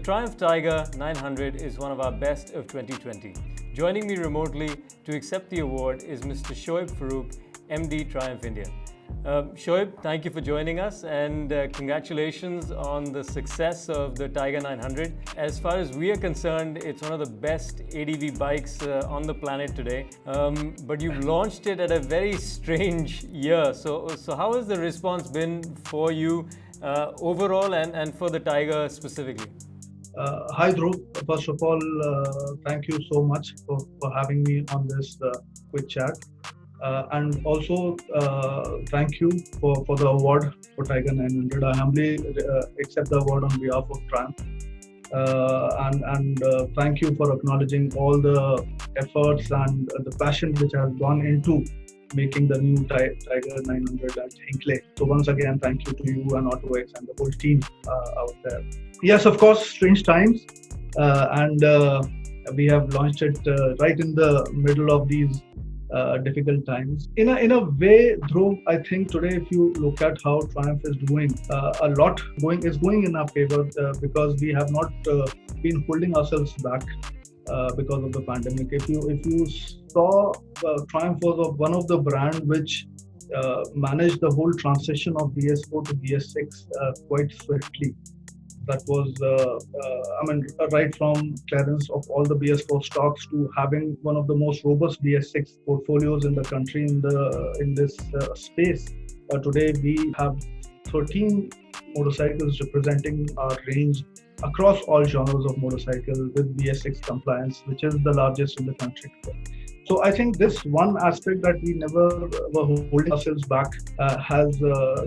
Triumph Tiger 900 is one of our best of 2020. Joining me remotely to accept the award is Mr. Shoeb Farooq, MD Triumph India. Shoeb, thank you for joining us and congratulations on the success of the Tiger 900. As far as we are concerned, it's one of the best ADV bikes on the planet today. But you've launched it at a very strange year. So how has the response been for you overall and for the Tiger specifically? Hi Dhruv, first of all, thank you so much for having me on this quick chat. And also thank you for the award for Tiger 900. I humbly accept the award on behalf of Triumph. And thank you for acknowledging all the efforts and the passion which has gone into making the new Tiger 900 at Hinkley. So once again, thank you to you and autoX and the whole team out there. Yes, of course, strange times. And we have launched it right in the middle of these difficult times. In a way, Dhruv, I think today, if you look at how Triumph is doing, a lot is going in our favor because we have not been holding ourselves back because of the pandemic. If you saw, Triumph was one of the brand which managed the whole transition of BS4 to BS6 quite swiftly. That was, right from clearance of all the BS4 stocks to having one of the most robust BS6 portfolios in the country in this space. Today we have 13 motorcycles representing our range across all genres of motorcycle with BS6 compliance, which is the largest in the country today. So I think this one aspect that we never were holding ourselves back has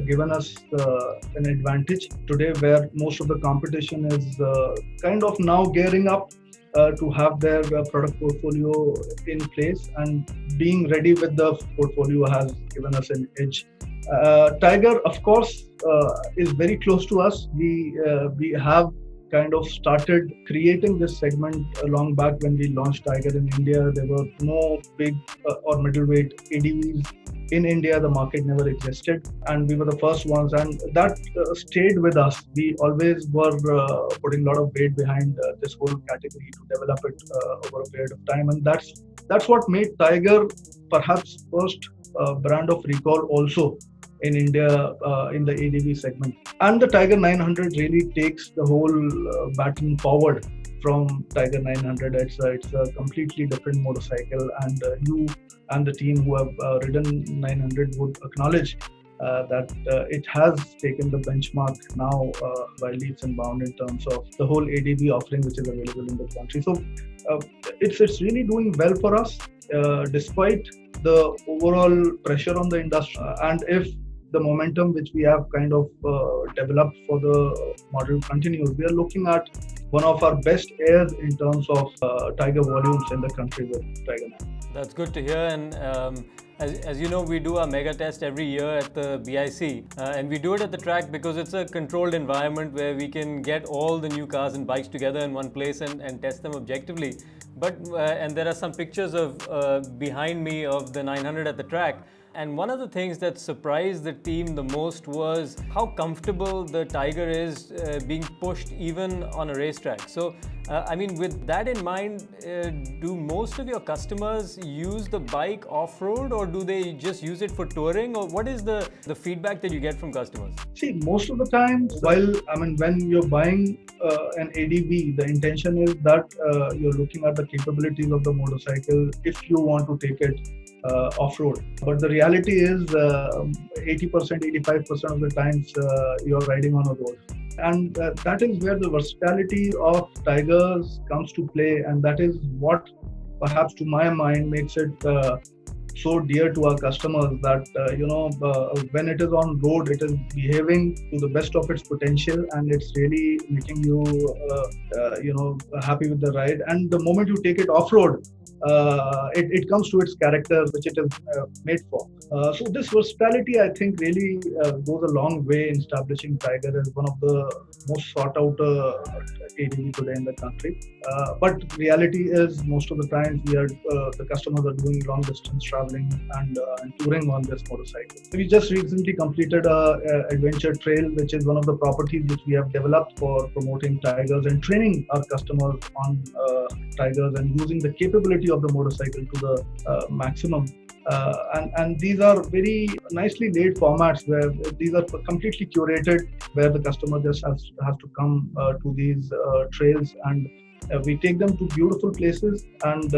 given us an advantage today, where most of the competition is kind of now gearing up to have their product portfolio in place, and being ready with the portfolio has given us an edge. Tiger, of course, is very close to us. We have kind of started creating this segment long back when we launched Tiger in India. There were no big or middleweight ADVs in India. The market never existed, and we were the first ones, and that stayed with us. We always were putting a lot of weight behind this whole category to develop it over a period of time, and that's what made Tiger perhaps first brand of recall also in India in the ADV segment. And the Tiger 900 really takes the whole baton forward from Tiger 900. It's a completely different motorcycle, and you and the team who have ridden 900 would acknowledge that it has taken the benchmark now by leaps and bounds in terms of the whole ADV offering which is available in the country. So it's really doing well for us despite the overall pressure on the industry. And if the momentum which we have kind of developed for the model continues, we are looking at one of our best airs in terms of Tiger volumes in the country with Tiger 9. That's good to hear. And as you know, we do our mega test every year at the BIC, and we do it at the track because it's a controlled environment where we can get all the new cars and bikes together in one place and test them objectively. But and there are some pictures of behind me of the 900 at the track. And one of the things that surprised the team the most was how comfortable the Tiger is being pushed even on a racetrack. So, with that in mind, do most of your customers use the bike off-road, or do they just use it for touring? Or what is the feedback that you get from customers? See, most of the time, when you're buying an ADV, the intention is that you're looking at the capabilities of the motorcycle if you want to take it off-road. But the reality is 80%, 85% of the times you're riding on a road. And that is where the versatility of Tigers comes to play. And that is what perhaps to my mind makes it so dear to our customers, that when it is on road, it is behaving to the best of its potential, and it's really making you happy with the ride. And the moment you take it off-road, it comes to its character which it is made for. So this versatility, I think, really goes a long way in establishing Tiger as one of the most sought out ADV today in the country. But reality is, most of the times the customers are doing long distance travel traveling and touring on this motorcycle. We just recently completed a adventure trail, which is one of the properties which we have developed for promoting Tigers and training our customers on Tigers and using the capability of the motorcycle to the maximum. And these are very nicely laid formats where these are completely curated, where the customer just has to come to these trails, and we take them to beautiful places and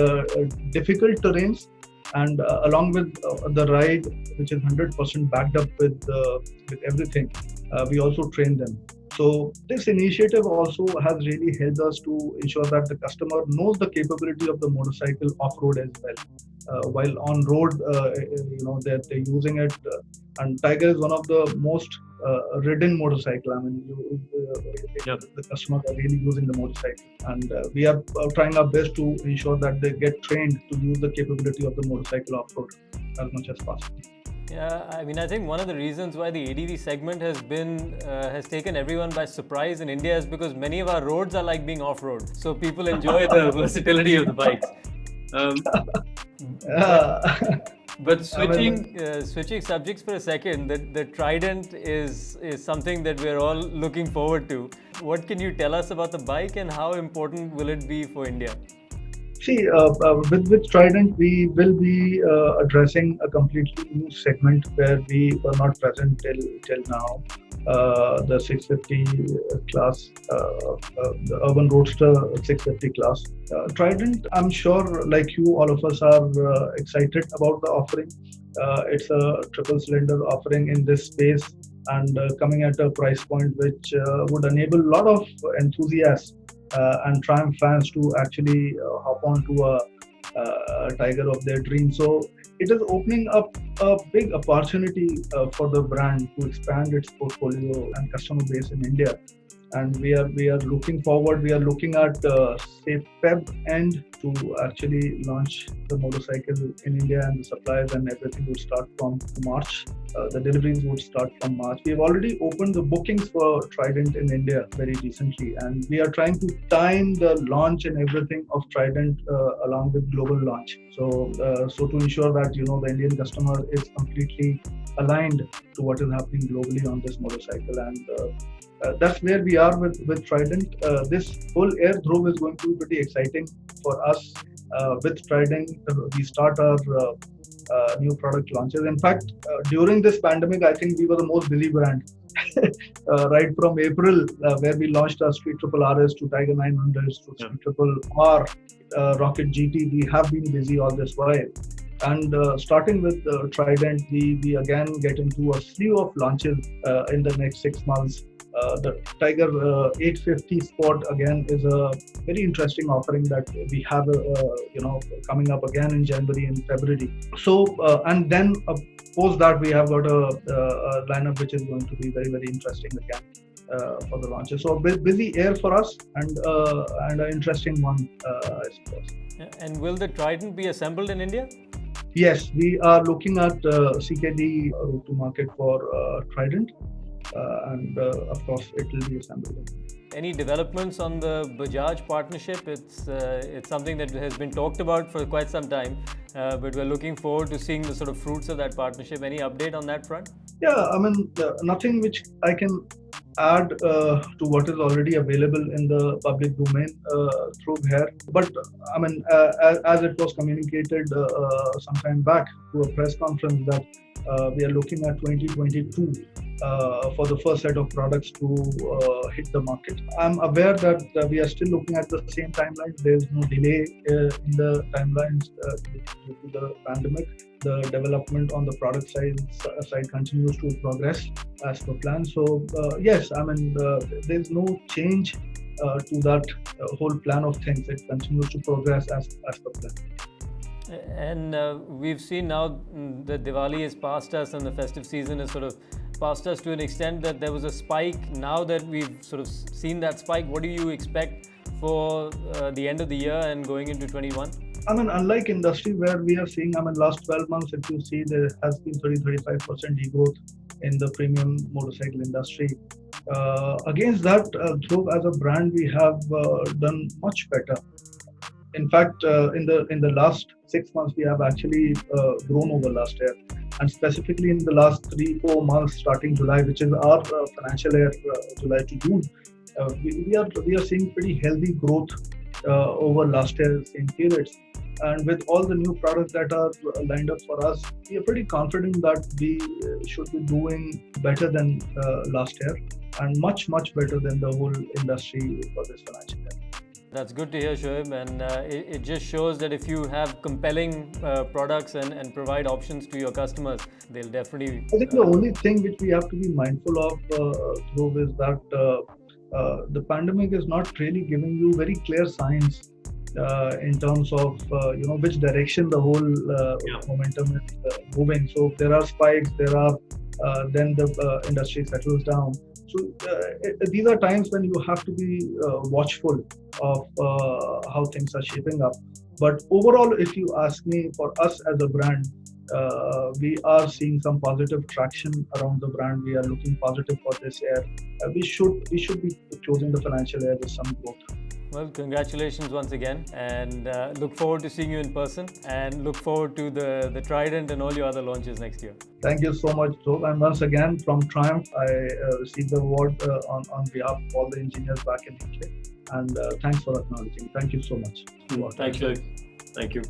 difficult terrains, and along with the ride, which is 100% backed up with everything, we also train them. So this initiative also has really helped us to ensure that the customer knows the capability of the motorcycle off-road as well. While on road, they're using it, and Tiger is one of the most ridden motorcycle. I mean, the customers are really using the motorcycle, and we are trying our best to ensure that they get trained to use the capability of the motorcycle off-road as much as possible. Yeah, I mean, I think one of the reasons why the ADV segment has taken everyone by surprise in India is because many of our roads are like being off-road. So people enjoy the versatility of the bikes. But switching subjects for a second, the Trident is something that we're all looking forward to. What can you tell us about the bike, and how important will it be for India? See, with Trident, we will be addressing a completely new segment where we were not present till now. The 650 class, the Urban Roadster 650 class. Trident, I'm sure, like you, all of us are excited about the offering. It's a triple cylinder offering in this space, and coming at a price point which would enable a lot of enthusiasts and Triumph fans to actually hop onto a Tiger of their dreams. So it is opening up a big opportunity for the brand to expand its portfolio and customer base in India. And we are looking forward. We are looking at say Feb end to actually launch the motorcycle in India, and the supplies and everything will start from March. The deliveries would start from March. We have already opened the bookings for Trident in India very recently, and we are trying to time the launch and everything of Trident along with global launch. So to ensure that the Indian customer is completely aligned to what is happening globally on this motorcycle, and that's where we are with Trident. This whole air throw is going to be pretty exciting for us. With Trident, we start our new product launches. In fact, during this pandemic, I think we were the most busy brand. Right from April, where we launched our Street Triple RS to Tiger 900s to Street Triple R, Rocket GT, we have been busy all this while. And starting with Trident, we again get into a slew of launches in the next 6 months. The Tiger 850 Sport again is a very interesting offering that we have, coming up again in January and February. So, and then post that, we have got a lineup which is going to be very, very interesting again for the launches. So, busy year for us, and an interesting one, I suppose. And will the Trident be assembled in India? Yes, we are looking at CKD route to market for Trident. And of course, it will be assembled. Any developments on the Bajaj partnership? It's something that has been talked about for quite some time, but we're looking forward to seeing the sort of fruits of that partnership. Any update on that front? Yeah, I mean, nothing which I can add to what is already available in the public domain through here. But I mean, as it was communicated some time back to a press conference, that we are looking at 2022 for the first set of products to hit the market. I'm aware that we are still looking at the same timeline. There is no delay in the timelines due to the pandemic. The development on the product side continues to progress as per plan. So yes, I mean, there is no change to that whole plan of things. It continues to progress as per plan. And we've seen now that Diwali is past us and the festive season is sort of past us to an extent that there was a spike. Now that we've sort of seen that spike, what do you expect for the end of the year and going into 21? I mean, unlike industry where we are seeing, I mean, last 12 months, if you see, there has been 30-35% degrowth in the premium motorcycle industry. Against that, Shoeb, as a brand, we have done much better In fact, in the last 6 months, we have actually grown over last year, and specifically in the last 3-4 months, starting July, which is our financial year, July to June, we are seeing pretty healthy growth over last year same periods. And with all the new products that are lined up for us, we are pretty confident that we should be doing better than last year, and much better than the whole industry for this financial year. That's good to hear, Shoeb, and it just shows that if you have compelling products and provide options to your customers, they'll definitely... I think the only thing which we have to be mindful of, Dhruv, is that the pandemic is not really giving you very clear signs in terms of which direction the whole momentum is moving. So if there are spikes, then the industry settles down. So these are times when you have to be watchful of how things are shaping up. But overall, if you ask me, for us as a brand, we are seeing some positive traction around the brand. We are looking positive for this year. We should be closing the financial year with some growth. Well, congratulations once again, and look forward to seeing you in person, and look forward to the Trident and all your other launches next year. Thank you so much, Dhruv. And once again, from Triumph, I received the award on behalf of all the engineers back in UK. And thanks for acknowledging. Thank you so much. Thank you. Thank you.